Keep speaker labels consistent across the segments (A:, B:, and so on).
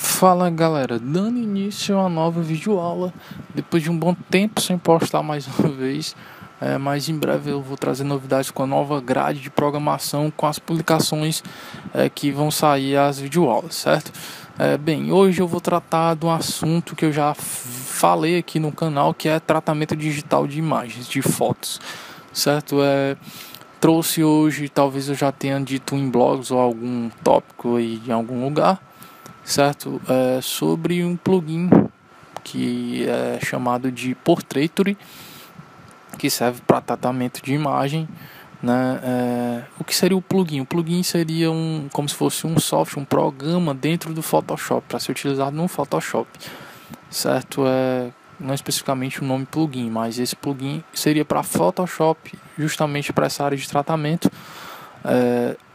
A: Fala galera, dando início a uma nova videoaula, depois de um bom tempo sem postar mais uma vez, mas em breve eu vou trazer novidades com a nova grade de programação, com as publicações que vão sair as videoaulas, certo? Bem, hoje eu vou tratar de um assunto que eu já falei aqui no canal, que é tratamento digital de imagens, de fotos, certo? Trouxe hoje, talvez eu já tenha dito em blogs ou algum tópico aí em algum lugar, certo? Sobre um plugin que é chamado de Portraiture, que serve para tratamento de imagem, né? O que seria o plugin? O plugin seria como se fosse um software, um programa dentro do Photoshop, para ser utilizado no Photoshop, certo? Não especificamente o nome plugin, mas esse plugin seria para Photoshop, justamente para essa área de tratamento,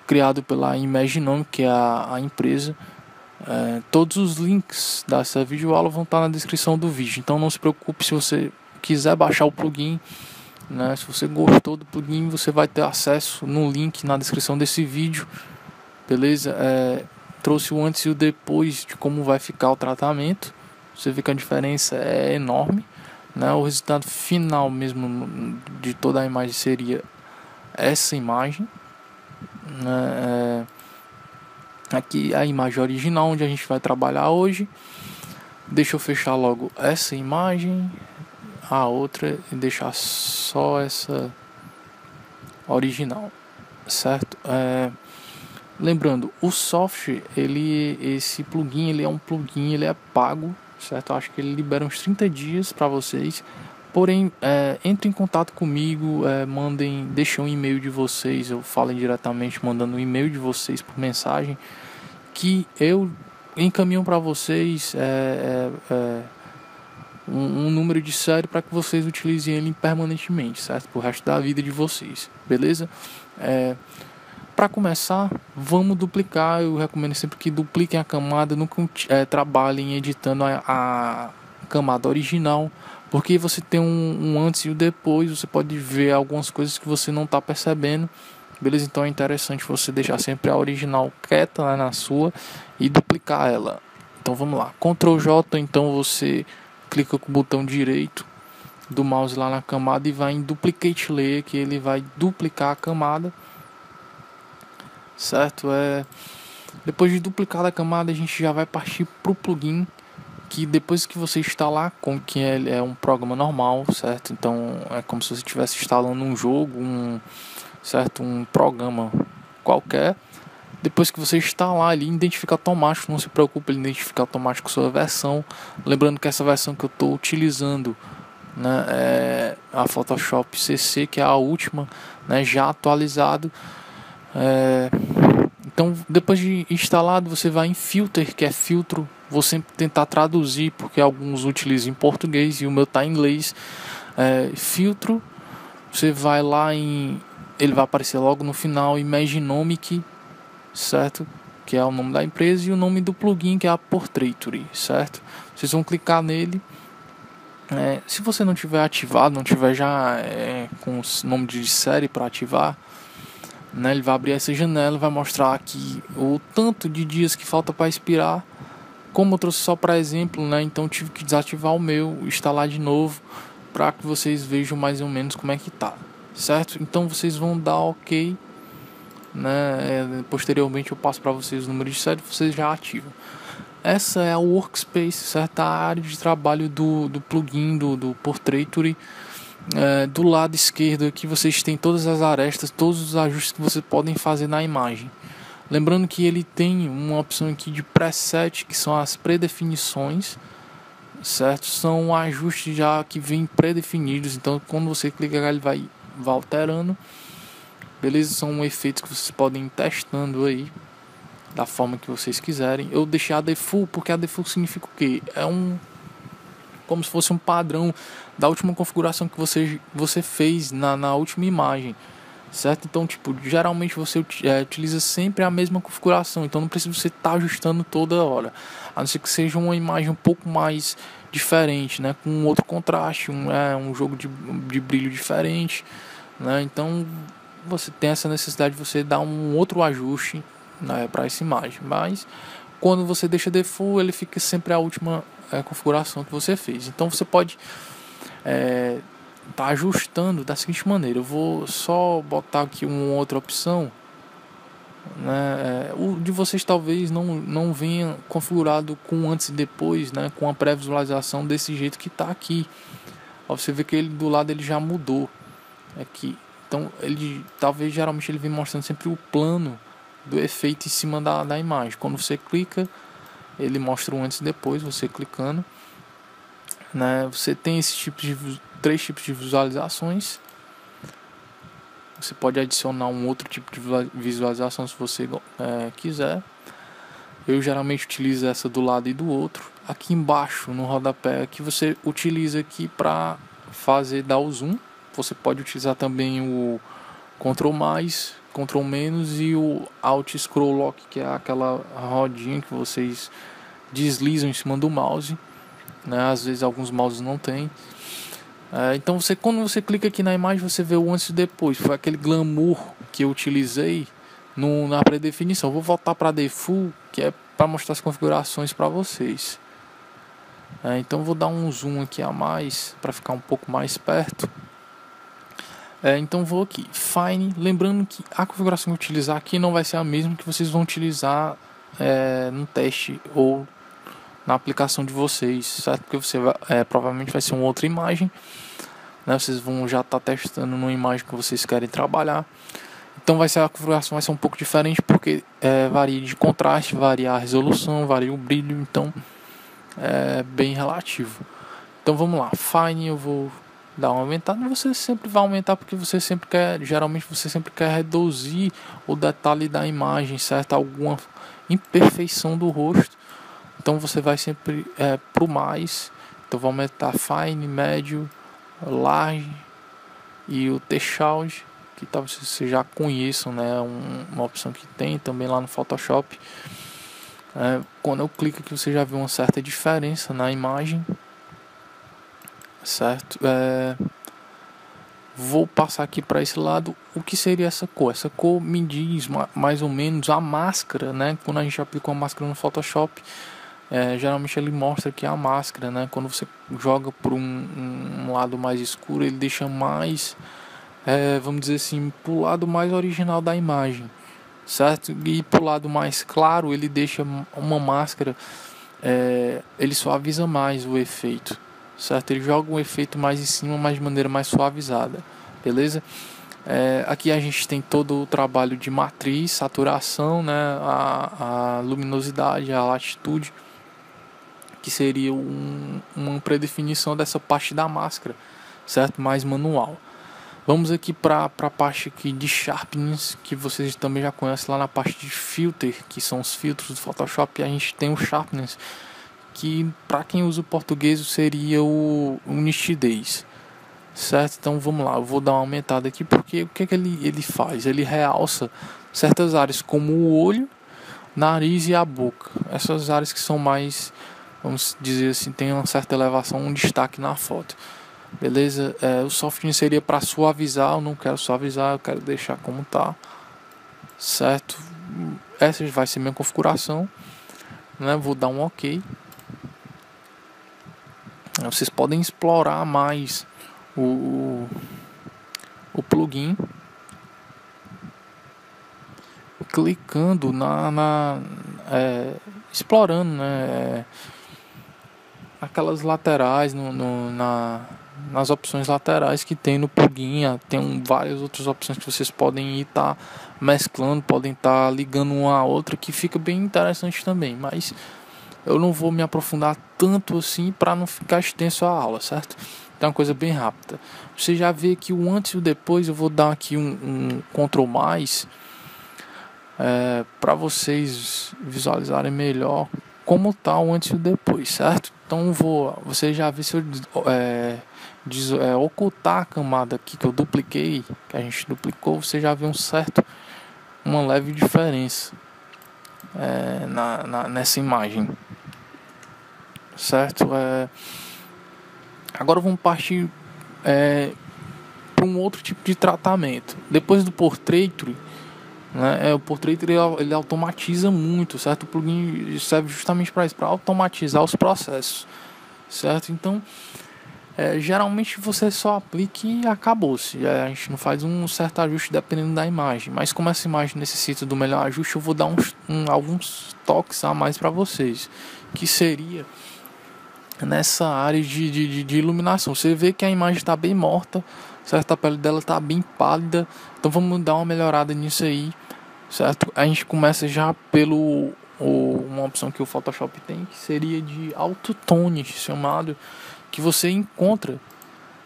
A: criado pela Imaginome, que é a empresa. Todos os links dessa videoaula vão estar na descrição do vídeo, então não se preocupe se você quiser baixar o plugin, né? Se você gostou do plugin, você vai ter acesso no link na descrição desse vídeo, beleza? Trouxe o antes e o depois de como vai ficar o tratamento. Você vê que a diferença é enorme, né? O resultado final mesmo de toda a imagem seria essa imagem, né? Aqui a imagem original onde a gente vai trabalhar hoje. Deixa eu fechar logo essa imagem, a outra, e deixar só essa original, certo? Lembrando, o software, esse plugin, ele é um plugin, ele é pago, certo? Eu acho que ele libera uns 30 dias para vocês. Porém, entre em contato comigo, deixem um e-mail de vocês, eu falo diretamente mandando um e-mail de vocês por mensagem, que eu encaminho para vocês um número de série para que vocês utilizem ele permanentemente, certo? Pro resto da vida de vocês, beleza? Para começar, vamos duplicar. Eu recomendo sempre que dupliquem a camada, nunca trabalhem editando a camada original, porque você tem um antes e o depois, você pode ver algumas coisas que você não está percebendo, beleza? Então é interessante você deixar sempre a original quieta lá na sua e duplicar ela. Então vamos lá, Ctrl J, então você clica com o botão direito do mouse lá na camada e vai em Duplicate Layer, que ele vai duplicar a camada, certo? Depois de duplicar a camada, a gente já vai partir para o plugin, que depois que você instalar, com que ele é um programa normal, certo? Então é como se você estivesse instalando um jogo, certo? Um programa qualquer. Depois que você instalar, ele identifica automático, não se preocupe, ele identifica automático sua versão. Lembrando que essa versão que eu estou utilizando, né, é a Photoshop CC, que é a última, né, já atualizado. Então, depois de instalado, você vai em Filter, que é filtro. Vou sempre tentar traduzir, porque alguns utilizam em português e o meu está em inglês. Filtro, você vai lá ele vai aparecer logo no final, Imaginomic, certo? Que é o nome da empresa, e o nome do plugin, que é a Portraiture, certo? Vocês vão clicar nele. Se você não tiver ativado, não tiver já com o nome de série para ativar, né, ele vai abrir essa janela e vai mostrar aqui o tanto de dias que falta para expirar. Como eu trouxe só para exemplo, né, então tive que desativar o meu, instalar de novo, para que vocês vejam mais ou menos como é que tá, certo? Então vocês vão dar OK, né? Posteriormente eu passo para vocês o número de série, vocês já ativam. Essa é a workspace, certo? A área de trabalho do plugin do Portraiture. Do lado esquerdo aqui vocês têm todas as arestas, todos os ajustes que vocês podem fazer na imagem. Lembrando que ele tem uma opção aqui de preset, que são as predefinições, certo? São ajustes já que vêm predefinidos, então quando você clica ele vai alterando, beleza? São efeitos que vocês podem ir testando aí da forma que vocês quiserem. Eu deixei a default porque a default significa o quê? Como se fosse um padrão da última configuração que você fez na última imagem, certo? Então, geralmente você utiliza sempre a mesma configuração, então não precisa você estar ajustando toda hora, a não ser que seja uma imagem um pouco mais diferente, né? Com outro contraste, um jogo de brilho diferente, né? Então, você tem essa necessidade de você dar um outro ajuste, né, para essa imagem, mas quando você deixa default, ele fica sempre a última configuração que você fez. Então você pode tá ajustando da seguinte maneira. Eu vou só botar aqui uma outra opção, né? O de vocês talvez não venha configurado com antes e depois, né? Com a pré-visualização desse jeito que está aqui. Ó, você vê que ele do lado ele já mudou aqui. Então ele talvez geralmente ele vem mostrando sempre o plano do efeito em cima da imagem. Quando você clica, ele mostra o antes e depois, você clicando, né? Você tem esse tipo de 3 tipos de visualizações. Você pode adicionar um outro tipo de visualização se você quiser. Eu geralmente utilizo essa do lado e do outro. Aqui embaixo no rodapé que você utiliza aqui para dar o zoom. Você pode utilizar também o Ctrl+, Ctrl- e o Alt Scroll Lock, que é aquela rodinha que vocês deslizam em cima do mouse, né? Às vezes alguns mouses não tem. Então quando você clica aqui na imagem, você vê o antes e depois. Foi aquele glamour que eu utilizei na pré-definição. Vou voltar para default, que é para mostrar as configurações para vocês. Então vou dar um zoom aqui a mais para ficar um pouco mais perto. Então vou aqui, Fine, lembrando que a configuração que eu utilizar aqui não vai ser a mesma que vocês vão utilizar no teste ou na aplicação de vocês, certo? Porque você provavelmente vai ser uma outra imagem, né? Vocês vão já estar testando numa imagem que vocês querem trabalhar. Então a configuração vai ser um pouco diferente, porque varia de contraste, varia a resolução, varia o brilho, então é bem relativo. Então vamos lá, Fine, eu vou dar uma aumentada. Você sempre vai aumentar porque você sempre quer, geralmente você sempre quer reduzir o detalhe da imagem, certo? Alguma imperfeição do rosto. Então você vai sempre pro mais. Então vou aumentar Fine, médio, large e o threshold, que talvez vocês já conheçam, né? Uma opção que tem também lá no Photoshop. Quando eu clico aqui, você já vê uma certa diferença na imagem, certo? Vou passar aqui para esse lado. O que seria essa cor? Essa cor me diz mais ou menos a máscara, né? Quando a gente aplica uma máscara no Photoshop, geralmente ele mostra que é a máscara, né? Quando você joga por um lado mais escuro, ele deixa mais, vamos dizer assim, pro lado mais original da imagem, certo? E pro lado mais claro, ele deixa uma máscara, ele suaviza mais o efeito, certo? Ele joga um efeito mais em cima, mas de maneira mais suavizada, beleza? Aqui a gente tem todo o trabalho de matriz, saturação, né? A luminosidade, a latitude, que seria uma predefinição dessa parte da máscara, certo? Mais manual. Vamos aqui para a parte aqui de sharpness, que vocês também já conhecem lá na parte de filter, que são os filtros do Photoshop. A gente tem o sharpness, que para quem usa o português seria o nitidez, certo? Então vamos lá, eu vou dar uma aumentada aqui, porque o que é que ele faz? Ele realça certas áreas como o olho, nariz e a boca. Essas áreas que são mais, vamos dizer assim, tem uma certa elevação, um destaque na foto. Beleza? O softness seria para suavizar. Eu não quero suavizar, eu quero deixar como tá, certo? Essa vai ser minha configuração, né? Vou dar um OK. Vocês podem explorar mais o plugin clicando explorando, né? Aquelas laterais nas opções laterais que tem no plugin. Tem várias outras opções que vocês podem estar mesclando, podem estar ligando uma a outra, que fica bem interessante também, mas eu não vou me aprofundar tanto assim para não ficar extenso a aula, certo? Então é uma coisa bem rápida. Você já vê aqui o antes e o depois. Eu vou dar aqui um Ctrl+, para vocês visualizarem melhor como está o antes e o depois, certo? Então você já vê se eu ocultar a camada aqui que eu dupliquei, que a gente duplicou, você já vê uma leve diferença nessa imagem, certo? Agora vamos partir para um outro tipo de tratamento. Depois do portrait, né? O Portrait ele automatiza muito, certo? O plugin serve justamente para isso, para automatizar os processos, certo? Então, geralmente você só aplica e acabou-se. A gente não faz um certo ajuste dependendo da imagem, mas como essa imagem necessita do melhor ajuste, eu vou dar alguns toques a mais para vocês, que seria nessa área de iluminação. Você vê que a imagem está bem morta, certo? A pele dela está bem pálida, então vamos dar uma melhorada nisso aí, certo? A gente começa já pelo uma opção que o Photoshop tem, que seria de autotone, chamado, que você encontra,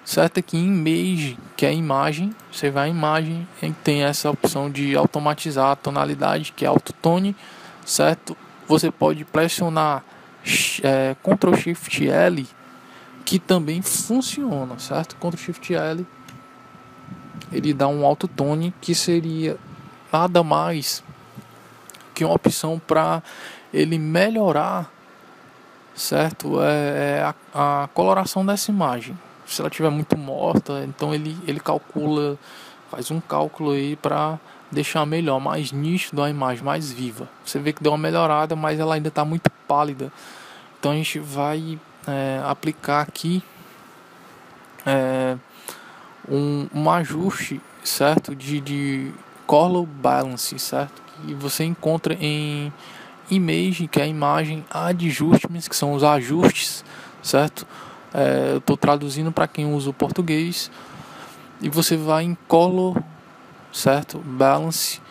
A: certo? Aqui em Image, que é a imagem, você vai à imagem e tem essa opção de automatizar a tonalidade, que é autotone, certo? Você pode pressionar Ctrl Shift L, que também funciona, certo? Ctrl Shift L, ele dá um autotone, que seria nada mais que uma opção para ele melhorar, certo? A coloração dessa imagem. Se ela estiver muito morta, então ele calcula, faz um cálculo aí para deixar melhor, mais nítido a imagem, mais viva. Você vê que deu uma melhorada, mas ela ainda está muito pálida. Então a gente vai aplicar aqui um ajuste, certo? De Color Balance, certo? Que você encontra em Image, que é a imagem, Adjustments, que são os ajustes, certo? Eu estou traduzindo para quem usa o português. E você vai em Color, certo? Balance,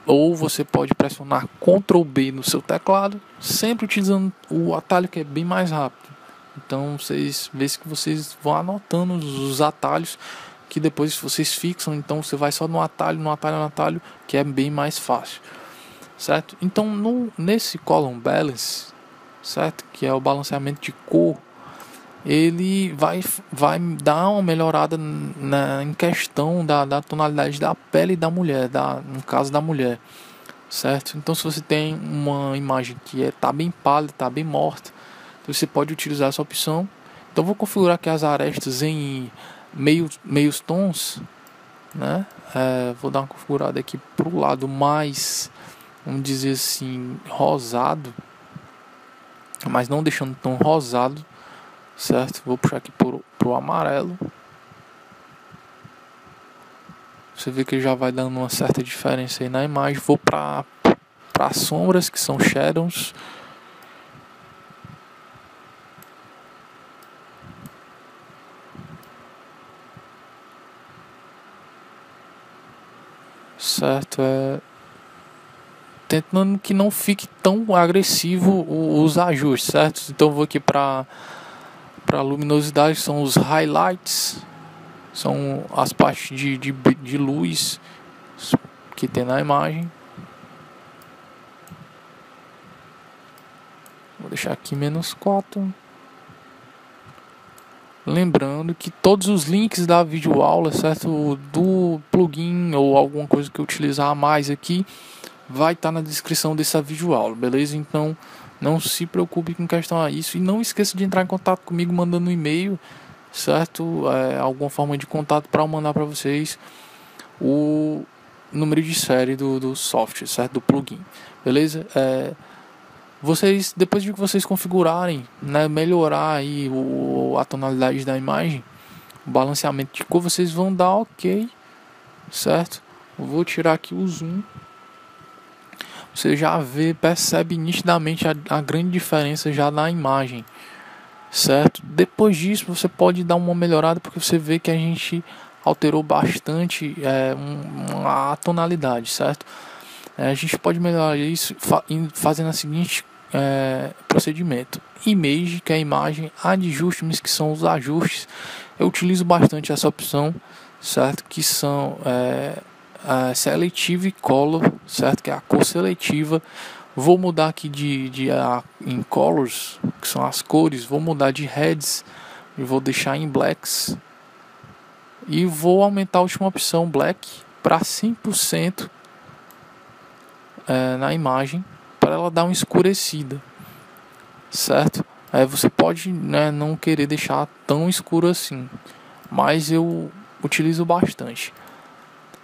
A: ou você pode pressionar Ctrl B no seu teclado, sempre utilizando o atalho, que é bem mais rápido. Então vocês veem que vocês vão anotando os atalhos, que depois vocês fixam. Então você vai só no atalho, que é bem mais fácil, certo? Então nesse Color Balance, certo, que é o balanceamento de cor, ele vai dar uma melhorada em questão da tonalidade da pele da mulher, no caso da mulher, certo? Então se você tem uma imagem que tá bem pálida, tá bem morta, então você pode utilizar essa opção. Então vou configurar aqui as arestas em meios tons, né? Vou dar uma configurada aqui pro lado mais, vamos dizer assim, rosado, mas não deixando tão rosado, certo? Vou puxar aqui pro amarelo. Você vê que já vai dando uma certa diferença aí na imagem. Vou para sombras, que são shadows. Certo, tentando que não fique tão agressivo os ajustes, certo? Então vou aqui para luminosidade, são os highlights, são as partes de luz que tem na imagem. Vou deixar aqui -4. Lembrando que todos os links da videoaula, certo, do plugin ou alguma coisa que eu utilizar a mais aqui, vai estar na descrição dessa videoaula, beleza? Então não se preocupe com questão a isso. E não esqueça de entrar em contato comigo mandando um e-mail, certo? Alguma forma de contato para eu mandar para vocês o número de série do software, certo? Do plugin, beleza? Vocês, depois de que vocês configurarem, né, melhorar aí a tonalidade da imagem, o balanceamento de cor, vocês vão dar OK, certo? Eu vou tirar aqui o zoom. Você já percebe nitidamente a grande diferença já na imagem, certo? Depois disso você pode dar uma melhorada, porque você vê que a gente alterou bastante a tonalidade, certo? A gente pode melhorar isso fazendo a seguinte procedimento: Image, que é a imagem, Adjustments, que são os ajustes. Eu utilizo bastante essa opção, certo? Que são Selective Color, certo? Que é a cor seletiva. Vou mudar aqui em Colors, que são as cores. Vou mudar de Reds e vou deixar em Blacks. E vou aumentar a última opção, Black, para 100% na imagem, para ela dar uma escurecida, certo? Você pode, né, não querer deixar tão escuro assim, mas eu utilizo bastante,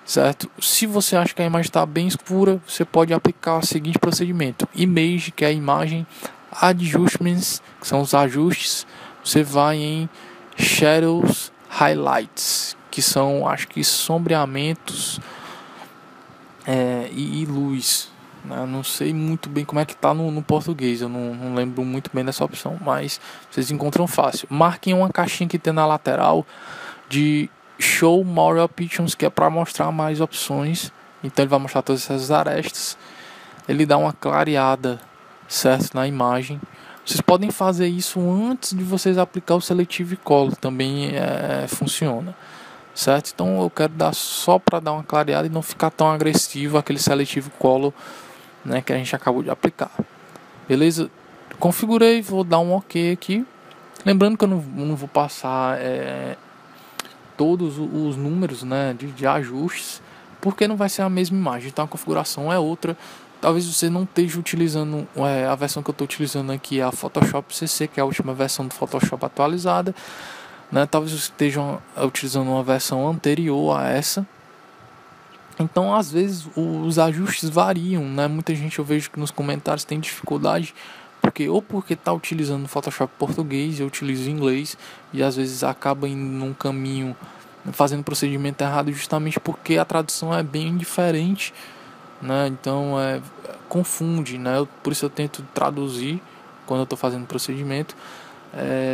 A: certo? Se você acha que a imagem está bem escura, você pode aplicar o seguinte procedimento: Image, que é a imagem, Adjustments, que são os ajustes, você vai em Shadows, Highlights, que são, acho que, sombreamentos e luz. Não sei muito bem como é que está no português, eu não lembro muito bem dessa opção, mas vocês encontram fácil. Marquem uma caixinha que tem na lateral de Show More Options, que é para mostrar mais opções. Então ele vai mostrar todas essas arestas, ele dá uma clareada, certo, na imagem. Vocês podem fazer isso antes de vocês aplicar o Selective Color, também funciona, certo? Então eu quero dar só para dar uma clareada e não ficar tão agressivo aquele Selective Color, né, que a gente acabou de aplicar. Beleza? Configurei, vou dar um OK aqui. Lembrando que eu não vou passar todos os números, né, de ajustes, porque não vai ser a mesma imagem, então a configuração é outra. Talvez você não esteja utilizando a versão que eu estou utilizando aqui, a Photoshop CC, que é a última versão do Photoshop atualizada, né? Talvez você esteja utilizando uma versão anterior a essa. Então, às vezes, os ajustes variam, né? Muita gente, eu vejo que nos comentários tem dificuldade, porque está utilizando o Photoshop português, eu utilizo inglês, e às vezes acaba indo num caminho, fazendo procedimento errado, justamente porque a tradução é bem diferente, né? Então confunde, né? Por isso eu tento traduzir quando eu estou fazendo procedimento.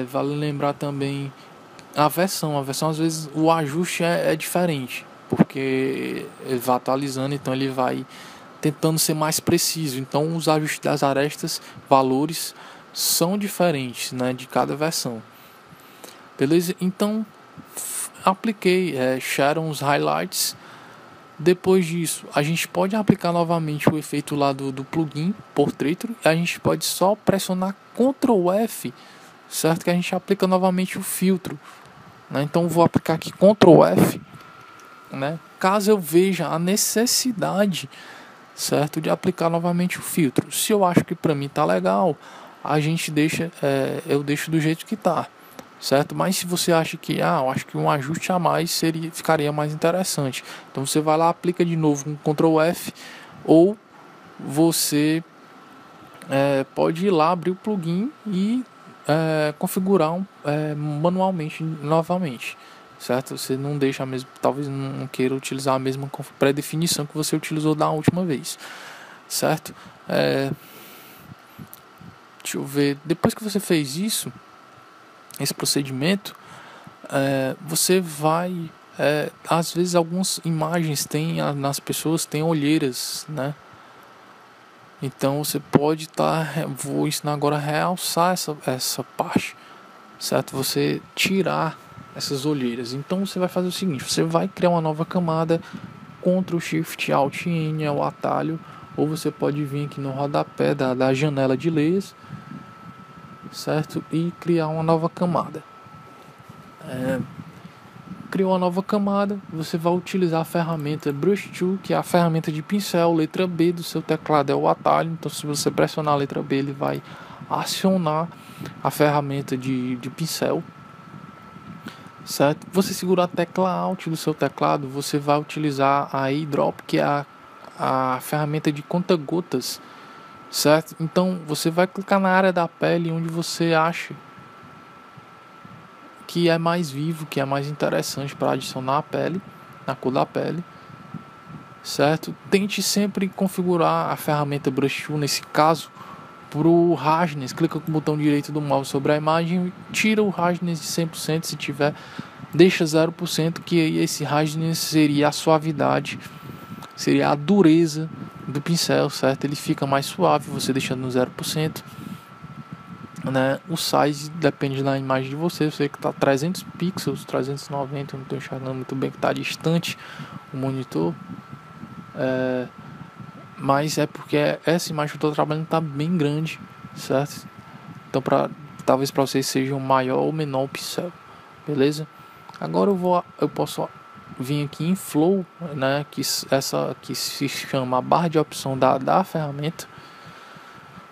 A: Vale lembrar também a versão às vezes o ajuste é diferente, porque ele vai atualizando, então ele vai tentando ser mais preciso. Então os ajustes das arestas, valores, são diferentes, né, de cada versão. Beleza? Então apliquei Shadows, Highlights. Depois disso, a gente pode aplicar novamente o efeito lá do plugin Portraitor. A gente pode só pressionar Ctrl F, certo? Que a gente aplica novamente o filtro, né? Então vou aplicar aqui Ctrl F, né? Caso eu veja a necessidade, certo, de aplicar novamente o filtro. Se eu acho que para mim tá legal, a gente deixa, eu deixo do jeito que tá, certo? Mas se você acha que eu acho que um ajuste a mais ficaria mais interessante, então você vai lá, aplica de novo com Ctrl F, ou você pode ir lá, abrir o plugin e configurar manualmente novamente, certo? Você não deixa mesmo, talvez não queira utilizar a mesma pré-definição que você utilizou da última vez, certo? Deixa eu ver. Depois que você fez isso, esse procedimento, você vai às vezes algumas imagens nas pessoas têm olheiras, né? Então você pode vou ensinar agora a realçar essa parte, certo? Você tirar essas olheiras. Então você vai fazer o seguinte: você vai criar uma nova camada, Ctrl Shift Alt N é o atalho, ou você pode vir aqui no rodapé da janela de layers, certo? E criar uma nova camada. Criou uma nova camada, você vai utilizar a ferramenta Brush Tool, que é a ferramenta de pincel. Letra B do seu teclado é o atalho, então se você pressionar a letra B, ele vai acionar a ferramenta de pincel, certo? Você segurar a tecla Alt do seu teclado, você vai utilizar a Eyedrop, que é a ferramenta de conta-gotas, certo? Então você vai clicar na área da pele onde você acha que é mais vivo, que é mais interessante para adicionar a pele, na cor da pele, certo? Tente sempre configurar a ferramenta Brush Tool, nesse caso, para o Hardness. Clica com o botão direito do mouse sobre a imagem, tira o Hardness de 100%, se tiver, deixa 0%, que aí esse Hardness seria a suavidade, seria a dureza do pincel, certo? Ele fica mais suave, você deixando no 0%. Né? O size depende da imagem de você. Eu sei que está 300 pixels, 390, eu não estou enxergando muito bem, que está distante o monitor, mas é porque essa imagem que eu estou trabalhando está bem grande, certo? Então talvez para vocês seja um maior ou menor o pincel, beleza? Agora eu posso vir aqui em Flow, né? Que se chama a barra de opção da ferramenta,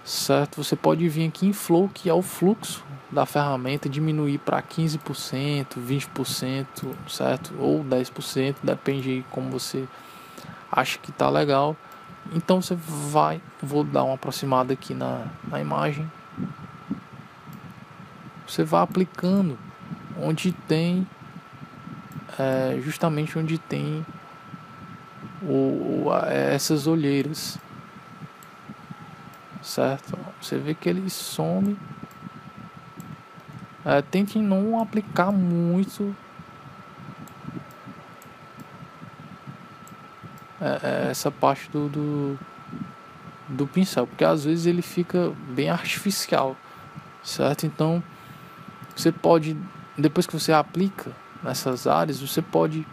A: certo? Você pode vir aqui em Flow, que é o fluxo, da ferramenta diminuir para 15%, 20%, certo? Ou 10%, depende aí como você acha que tá legal. Então você vou dar uma aproximada aqui na imagem. Você vai aplicando onde tem, justamente onde tem essas olheiras, certo? Você vê que ele some. Tente não aplicar muito essa parte do pincel, porque às vezes ele fica bem artificial, certo? Então você pode, depois que você aplica nessas áreas, você pode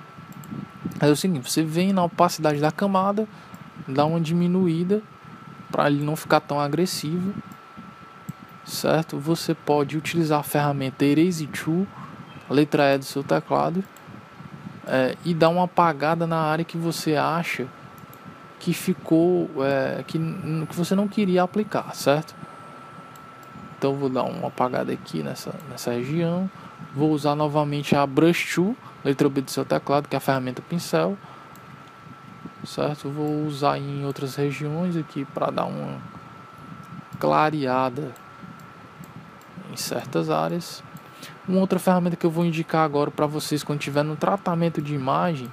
A: fazer o seguinte: você vem na opacidade da camada, dá uma diminuída para ele não ficar tão agressivo, certo? Você pode utilizar a ferramenta Erase Tool, letra E do seu teclado, e dar uma apagada na área que você acha que ficou, que você não queria aplicar, certo? Então vou dar uma apagada aqui nessa região. Vou usar novamente a Brush Tool, letra B do seu teclado, que é a ferramenta pincel, certo? Vou usar em outras regiões aqui para dar uma clareada em certas áreas. Uma outra ferramenta que eu vou indicar agora para vocês quando estiver no tratamento de imagem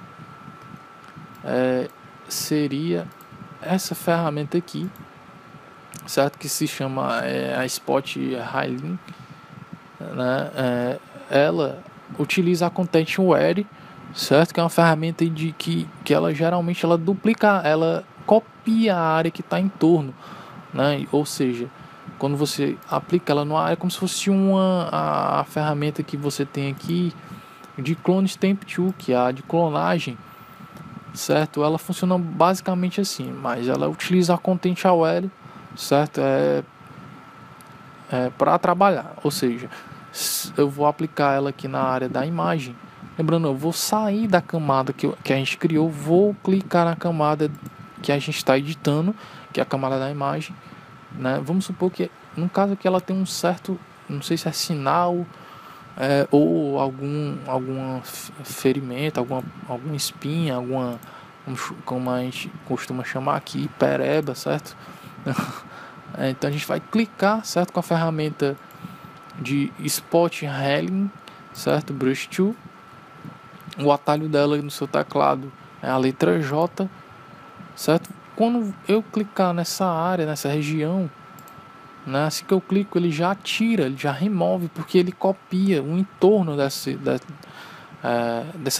A: seria essa ferramenta aqui, certo? Que se chama a Spot Highlight, né? Ela utiliza a Content Aware, certo? Que é uma ferramenta que ela geralmente ela duplica, ela copia a área que está em torno, né? Ou seja, quando você aplica ela numa área, como se fosse a ferramenta que você tem aqui de Clone Stamp Tool, que é a de clonagem, certo? Ela funciona basicamente assim, mas ela utiliza a Content Aware, certo? Para trabalhar, ou seja, eu vou aplicar ela aqui na área da imagem. Lembrando, eu vou sair da camada que a gente criou, vou clicar na camada que a gente está editando, que é a camada da imagem, né? Vamos supor que, no caso aqui, ela tem um certo, não sei se é sinal, ou algum ferimento, alguma espinha, como a gente costuma chamar aqui, pereba, certo? Então a gente vai clicar, certo, com a ferramenta de Spot Highlight, certo, Brush Tool. O atalho dela no seu teclado é a letra J, certo? Quando eu clicar nessa área, nessa região, né, assim que eu clico, ele já tira, ele já remove, porque ele copia o entorno dessa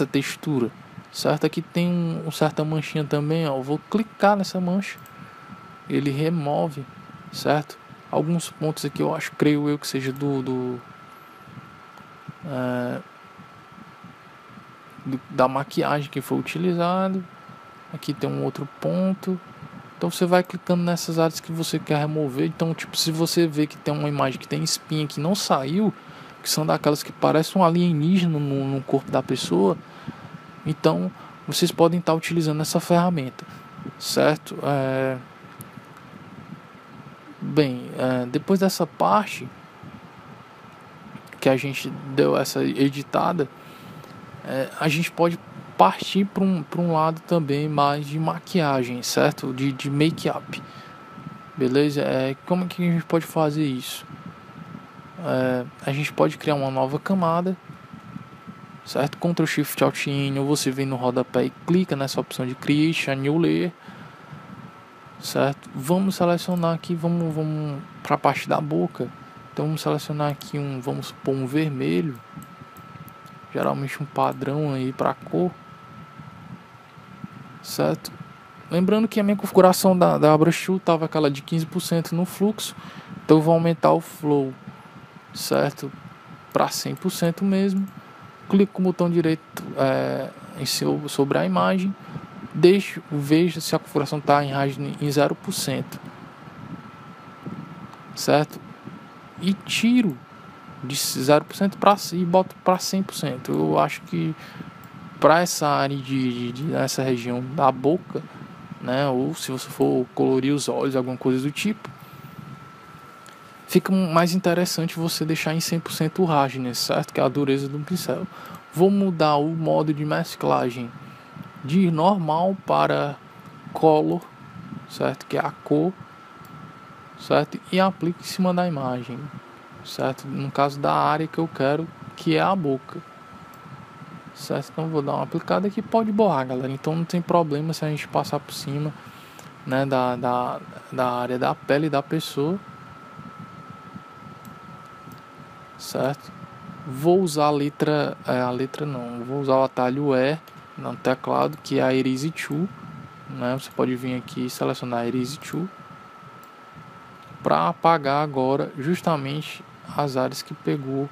A: textura, certo? Aqui tem uma certa manchinha também, ó. Eu vou clicar nessa mancha, ele remove, certo? Alguns pontos aqui eu creio eu que seja da maquiagem que foi utilizado. Aqui tem um outro ponto. Então você vai clicando nessas áreas que você quer remover. Então, tipo, se você vê que tem uma imagem que tem espinha que não saiu, que são daquelas que parecem um alienígena no corpo da pessoa, então vocês podem estar utilizando essa ferramenta, certo? Depois dessa parte que a gente deu essa editada, a gente pode partir para um lado também mais de maquiagem, certo? De make-up, beleza? Como que a gente pode fazer isso? A gente pode criar uma nova camada, certo? Ctrl Shift Alt N, ou você vem no rodapé e clica nessa opção de Create a New Layer, certo? Vamos selecionar aqui, vamos para a parte da boca. Então vamos selecionar aqui vamos supor um vermelho, geralmente um padrão aí para cor, certo? Lembrando que a minha configuração da Brush Tool estava aquela de 15% no fluxo, então eu vou aumentar o flow, certo, para 100% mesmo. Clico com o botão direito sobre a imagem, veja se a configuração está em 0%, certo? E tiro de 0% e boto para 100%. Eu acho que para essa área essa região da boca, né, ou se você for colorir os olhos, alguma coisa do tipo, fica mais interessante você deixar em 100% o hardness, certo? Que é a dureza do pincel. Vou mudar o modo de mesclagem de normal para color, certo? Que é a cor, certo? E aplico em cima da imagem, certo? No caso da área que eu quero, que é a boca, certo? Então vou dar uma aplicada que pode borrar, galera. Então não tem problema se a gente passar por cima, né, da área da pele da pessoa, certo? Vou usar a letra não, vou usar o atalho E no teclado, que é a Erase Tool, né? Você pode vir aqui e selecionar Erase Tool para apagar agora justamente as áreas que pegou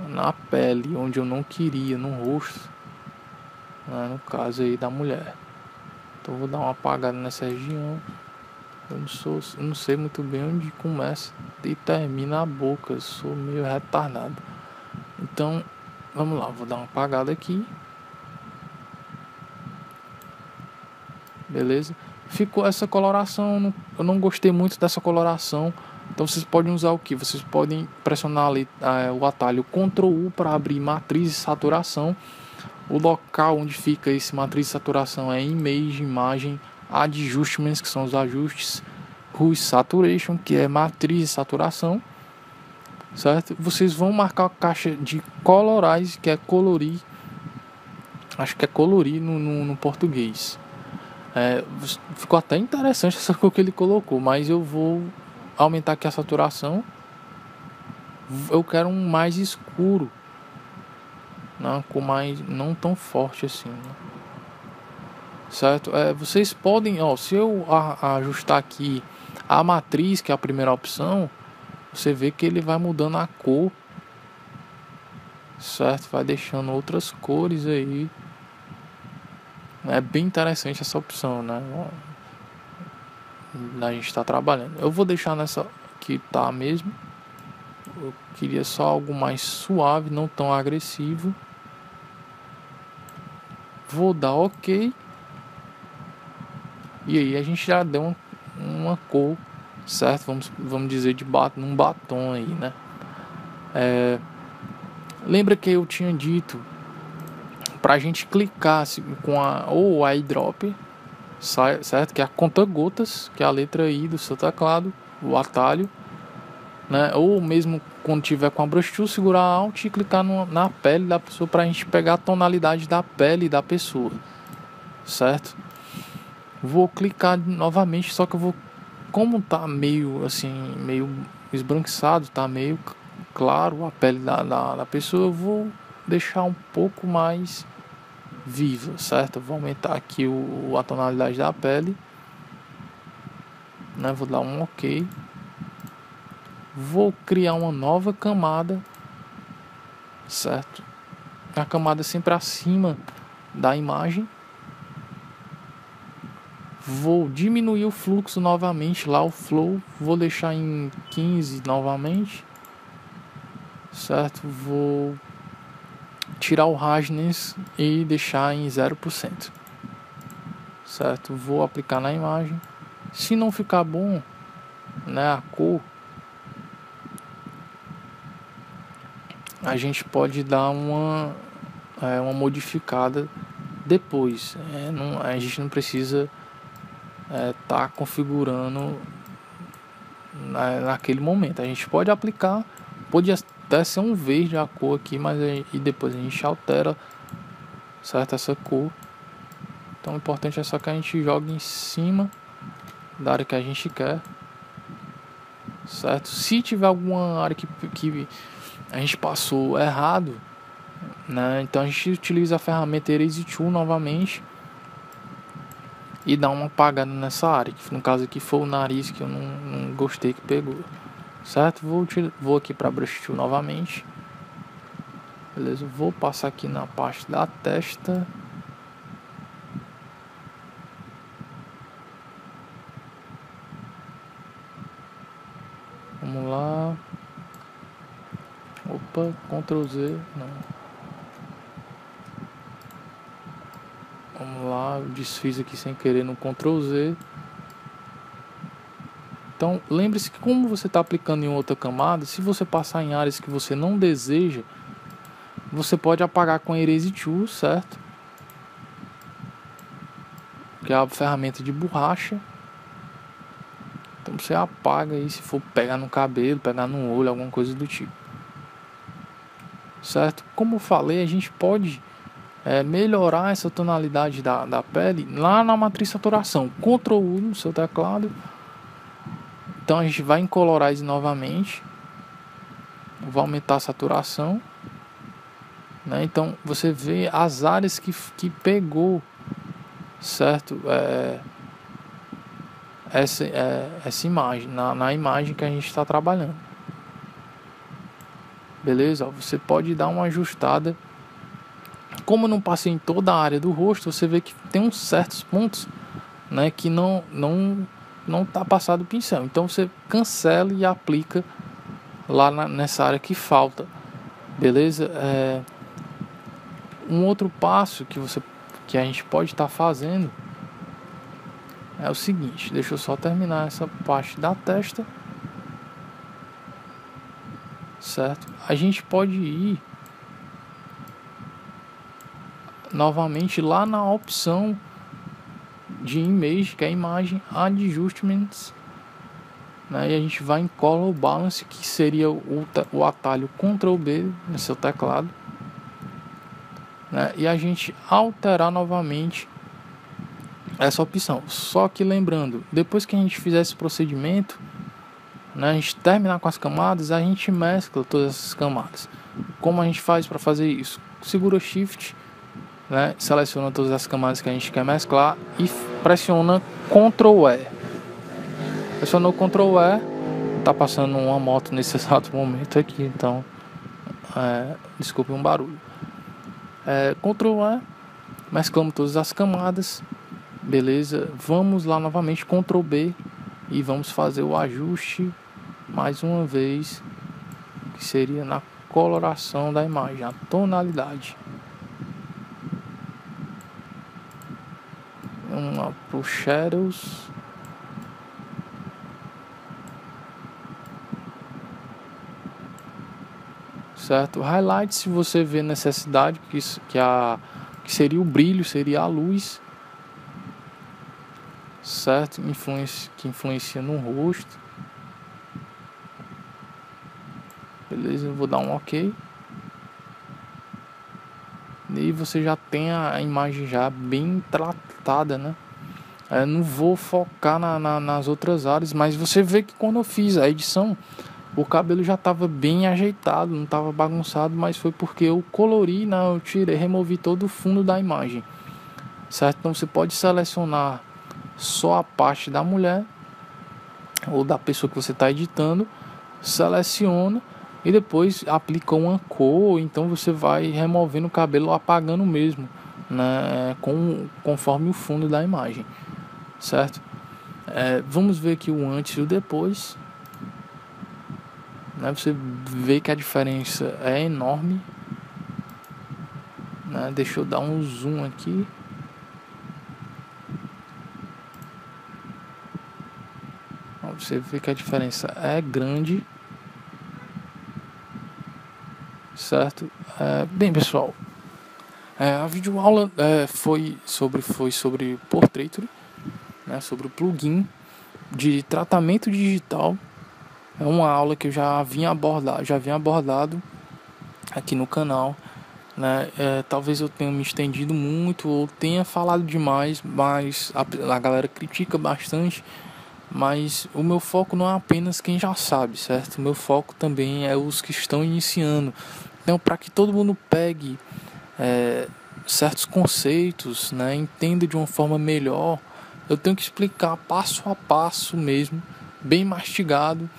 A: na pele, onde eu não queria, no rosto, né? No caso aí da mulher. Então vou dar uma apagada nessa região. Eu não sei muito bem onde começa e termina a boca, eu sou meio retardado. Então, vamos lá, vou dar uma apagada aqui. Beleza? Ficou essa coloração, eu não gostei muito dessa coloração. Então vocês podem usar o que? Vocês podem pressionar ali o atalho Ctrl U para abrir matriz de saturação. O local onde fica esse matriz de saturação é Image, Imagem, Adjustments, que são os ajustes, Hue Saturation, que é matriz de saturação, certo? Vocês vão marcar a caixa de Colorize, que é colorir, acho que é colorir no português. Ficou até interessante essa cor que ele colocou, mas eu vou aumentar aqui a saturação. Eu quero um mais escuro, não, com mais, não tão forte assim, né? Certo? Vocês podem, se eu ajustar aqui a matriz, que é a primeira opção, você vê que ele vai mudando a cor, certo? Vai deixando outras cores aí. É bem interessante essa opção, né? A gente está trabalhando. Eu vou deixar nessa que tá mesmo. Eu queria só algo mais suave, não tão agressivo. Vou dar OK. E aí a gente já deu uma cor, certo? Vamos dizer num batom aí, né? Lembra que eu tinha dito pra gente clicar com o eyedrop, certo? Que é a conta-gotas, que é a letra I do seu teclado, o atalho, né? Ou mesmo quando tiver com a brush tool, segurar Alt e clicar na pele da pessoa pra gente pegar a tonalidade da pele da pessoa, certo? Vou clicar novamente, só que eu vou, como tá meio assim, meio esbranquiçado, tá meio claro a pele da pessoa, eu vou deixar um pouco mais viva, certo? Eu vou aumentar aqui a tonalidade da pele, né? Vou dar um OK. Vou criar uma nova camada, certo? A camada sempre acima da imagem. Vou diminuir o fluxo novamente, lá o flow, vou deixar em 15 novamente, certo? Vou tirar o hardness e deixar em 0%, certo? Vou aplicar na imagem. Se não ficar bom, né, a cor, a gente pode dar uma modificada depois. A gente não precisa tá configurando naquele momento. A gente pode aplicar, pode até ser um verde a cor aqui, mas e depois a gente altera, certo, essa cor. Então o importante é só que a gente jogue em cima da área que a gente quer, certo? Se tiver alguma área que a gente passou errado, né, então a gente utiliza a ferramenta Erase Tool novamente e dá uma apagada nessa área, que no caso aqui foi o nariz que eu não gostei que pegou, certo? Vou aqui para Brush Tool novamente, beleza? Vou passar aqui na parte da testa, vamos lá, opa, Ctrl Z, não, vamos lá, eu desfiz aqui sem querer no Ctrl Z. Então, lembre-se que como você está aplicando em outra camada, se você passar em áreas que você não deseja, você pode apagar com a Erase Tool, certo? Que é a ferramenta de borracha. Então você apaga aí se for pegar no cabelo, pegar no olho, alguma coisa do tipo. Certo? Como eu falei, a gente pode melhorar essa tonalidade da pele lá na matriz saturação. Ctrl U no seu teclado. Então a gente vai em Colorize novamente. Vou aumentar a saturação. Né? Então você vê as áreas que pegou, certo? Essa imagem, na imagem que a gente está trabalhando. Beleza? Você pode dar uma ajustada. Como eu não passei em toda a área do rosto, você vê que tem uns certos pontos, né, que não tá passado o pincel. Então você cancela e aplica lá nessa área que falta. Beleza? Um outro passo que a gente pode estar fazendo é o seguinte. Deixa eu só terminar essa parte da testa. Certo? A gente pode ir novamente lá na opção de image, que é a imagem Adjustments, né? E a gente vai em Color Balance, que seria o atalho Ctrl B no seu teclado, né? E a gente alterar novamente essa opção. Só que lembrando, depois que a gente fizer esse procedimento, né, a gente terminar com as camadas, a gente mescla todas essas camadas. Como a gente faz para fazer isso? Segura Shift, né, seleciona todas as camadas que a gente quer mesclar e pressiona Ctrl E. Pressionou Ctrl E, tá passando uma moto nesse exato momento aqui, então desculpe um barulho. Ctrl E, mesclamos todas as camadas, beleza? Vamos lá novamente, Ctrl B, e vamos fazer o ajuste mais uma vez, que seria na coloração da imagem, a tonalidade. Uma pro Shadows. Certo? Highlight, se você vê necessidade, que seria o brilho, seria a luz. Certo? Que influencia no rosto. Beleza, eu vou dar um OK. E você já tem a imagem já bem tratada, né? Não vou focar nas outras áreas, mas você vê que quando eu fiz a edição, o cabelo já estava bem ajeitado, não estava bagunçado, mas foi porque eu colori, eu removi todo o fundo da imagem. Certo? Então você pode selecionar só a parte da mulher ou da pessoa que você está editando, seleciona e depois aplica uma cor, então você vai removendo o cabelo, apagando mesmo, né, conforme o fundo da imagem, certo? Vamos ver aqui o antes e o depois, né? Você vê que a diferença é enorme, né? Deixa eu dar um zoom aqui. Você vê que a diferença é grande. Certo? Bem, pessoal, a videoaula foi sobre Portraiture, né, sobre o plugin de tratamento digital. É uma aula que eu já havia abordado aqui no canal, né? Talvez eu tenha me estendido muito ou tenha falado demais, mas a galera critica bastante. Mas o meu foco não é apenas quem já sabe, certo? O meu foco também é os que estão iniciando. Então, para que todo mundo pegue certos conceitos, né, entenda de uma forma melhor, eu tenho que explicar passo a passo mesmo, bem mastigado,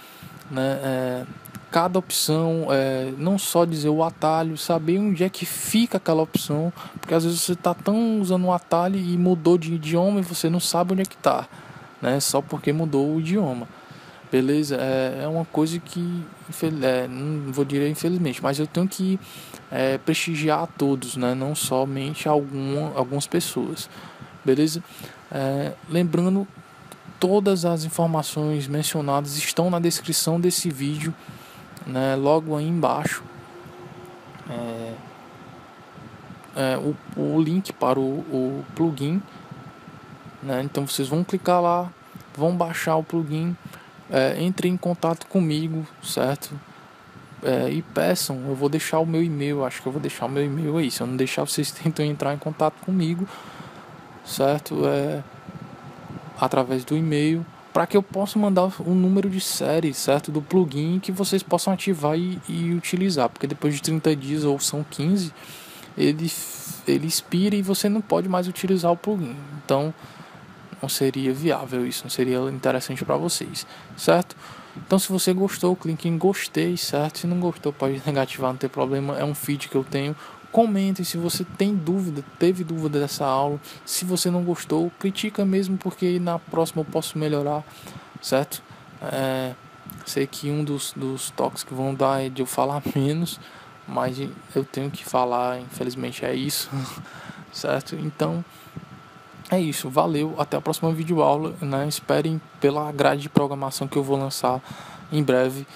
A: né, cada opção, não só dizer o atalho, saber onde é que fica aquela opção, porque às vezes você está tão usando o atalho e mudou de idioma e você não sabe onde é que está, né, só porque mudou o idioma. Beleza? É uma coisa que não vou dizer infelizmente, mas eu tenho que prestigiar a todos, né? Não somente algumas pessoas. Beleza? Lembrando todas as informações mencionadas estão na descrição desse vídeo, né, logo aí embaixo. O link para o plugin, né? Então vocês vão clicar lá, vão baixar o plugin, entrem em contato comigo, certo? E peçam, eu vou deixar o meu e-mail, acho que eu vou deixar o meu e-mail aí. Se eu não deixar, vocês tentam entrar em contato comigo, certo? Através do e-mail, para que eu possa mandar um número de série, certo? Do plugin que vocês possam ativar e utilizar, porque depois de 30 dias, ou são 15, ele expira e você não pode mais utilizar o plugin. Então não seria viável isso, não seria interessante para vocês, certo? Então se você gostou, clique em gostei, certo? Se não gostou, pode negativar, não tem problema, é um feed que eu tenho. Comente se você tem dúvida, teve dúvida dessa aula. Se você não gostou, critica mesmo, porque na próxima eu posso melhorar, certo? Sei que um dos toques que vão dar é de eu falar menos, mas eu tenho que falar, infelizmente é isso, certo? Então é isso, valeu, até a próxima videoaula, né? Esperem pela grade de programação que eu vou lançar em breve,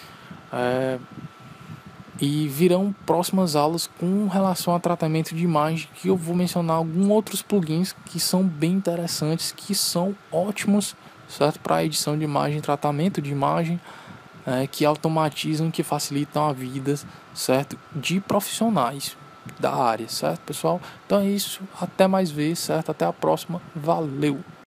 A: e virão próximas aulas com relação a tratamento de imagem, que eu vou mencionar alguns outros plugins que são bem interessantes, que são ótimos, certo? Para edição de imagem, tratamento de imagem, que automatizam, que facilitam a vida, certo? De profissionais da área, certo, pessoal? Então é isso, até mais vezes, certo? Até a próxima, valeu!